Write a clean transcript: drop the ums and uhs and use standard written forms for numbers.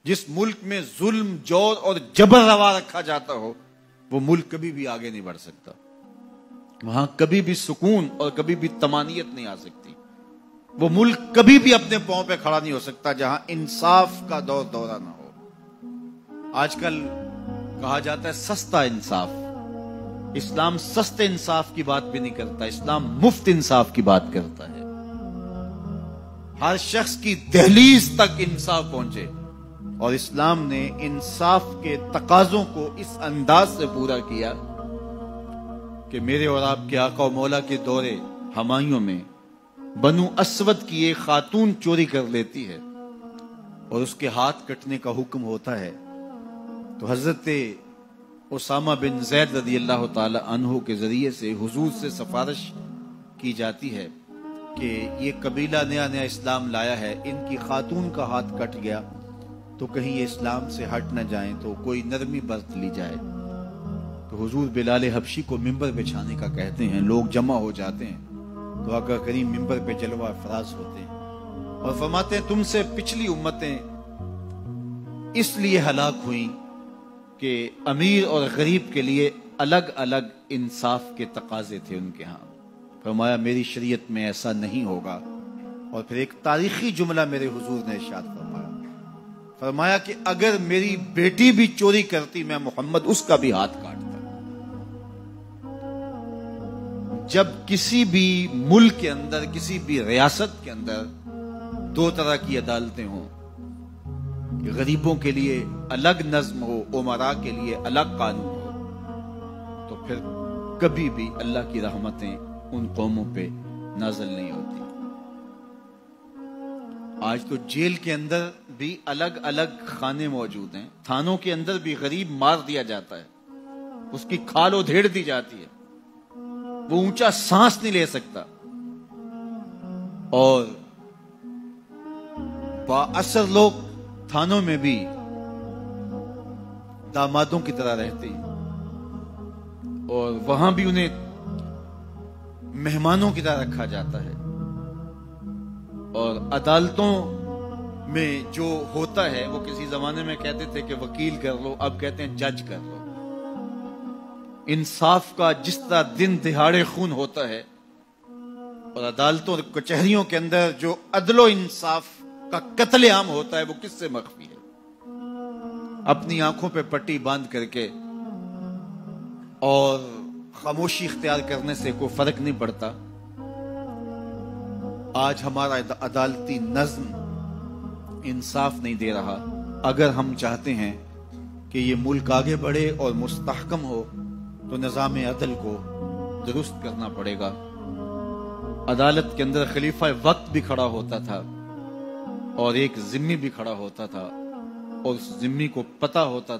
جس ملک میں ظلم، جور اور جبر روا رکھا جاتا ہو، وہ ملک کبھی بھی آگے نہیں بڑھ سکتا. وہاں کبھی بھی سکون اور کبھی بھی طمانینت نہیں آ سکتی. وہ ملک کبھی بھی اپنے پاؤں پہ کھڑا نہیں ہو سکتا جہاں انصاف کا دورہ نہ ہو. آج کل کہا جاتا ہے سستا انصاف. اسلام سستے انصاف کی بات بھی نہیں کرتا، اسلام مفت انصاف کی بات کرتا ہے. ہر شخص کی دہلیز تک انصاف پہنچے، اور اسلام نے انصاف کے تقاضوں کو اس انداز سے پورا کیا کہ میرے اور آپ کے آقا و مولا کے دور ہمایوں میں بنو اسود کی ایک خاتون چوری کر لیتی ہے اور اس کے ہاتھ کٹنے کا حکم ہوتا ہے، تو حضرت اسامہ بن زید رضی اللہ تعالی عنہ کے ذریعے سے حضور سے سفارش کی جاتی ہے کہ یہ قبیلہ نیا نیا اسلام لایا ہے، ان کی خاتون کا ہاتھ کٹ گیا تو کہیں یہ اسلام سے ہٹ نہ جائیں، تو کوئی نرمی برت لی جائے. تو حضور بلال حبشی کو ممبر بچھانے کا کہتے ہیں. لوگ جمع ہو جاتے ہیں تو آقا کریم ممبر پہ جلوہ افراز ہوتے ہیں اور فرماتے ہیں تم سے پچھلی امتیں اس لیے ہلاک ہوئیں کہ امیر اور غریب کے لیے الگ الگ انصاف کے تقاضے تھے ان کے ہاں. فرمایا میری شریعت میں ایسا نہیں ہوگا. اور پھر ایک تاریخی جملہ میرے حضور نے ارشاد فرمایا کہ اگر میری بیٹی بھی چوری کرتی میں محمد اس کا بھی ہاتھ کاٹتا. جب کسی بھی ملک کے اندر، کسی بھی ریاست کے اندر دو طرح کی عدالتیں ہوں، غریبوں کے لیے الگ نظم ہو، امراء کے لیے الگ قانون ہو، تو پھر کبھی بھی اللہ کی رحمتیں ان قوموں پہ نازل نہیں ہوتی. آج تو جیل کے اندر بھی الگ الگ خانے موجود ہیں. تھانوں کے اندر بھی غریب مار دیا جاتا ہے، اس کی کھال ادھیڑ دی جاتی ہے، وہ اونچا سانس نہیں لے سکتا، اور با اثر لوگ تھانوں میں بھی دامادوں کی طرح رہتے ہیں، اور وہاں بھی انہیں مہمانوں کی طرح رکھا جاتا ہے. اور عدالتوں میں جو ہوتا ہے وہ کسی زمانے میں کہتے تھے کہ وکیل کر لو، اب کہتے ہیں جج کر لو. انصاف کا جس طرح دن دہاڑے خون ہوتا ہے، اور عدالتوں اور کچہریوں کے اندر جو عدل و انصاف کا قتل عام ہوتا ہے، وہ کس سے مخفی ہے؟ اپنی آنکھوں پہ پٹی باندھ کر کے اور خاموشی اختیار کرنے سے کوئی فرق نہیں پڑتا. آج ہمارا عدالتی نظم انصاف نہیں دے رہا. اگر ہم چاہتے ہیں کہ یہ ملک آگے بڑھے اور مستحکم ہو تو نظام عدل کو درست کرنا پڑے گا. عدالت کے اندر خلیفہ وقت بھی کھڑا ہوتا تھا اور ایک ذمی بھی کھڑا ہوتا تھا، اور اس ذمی کو پتہ ہوتا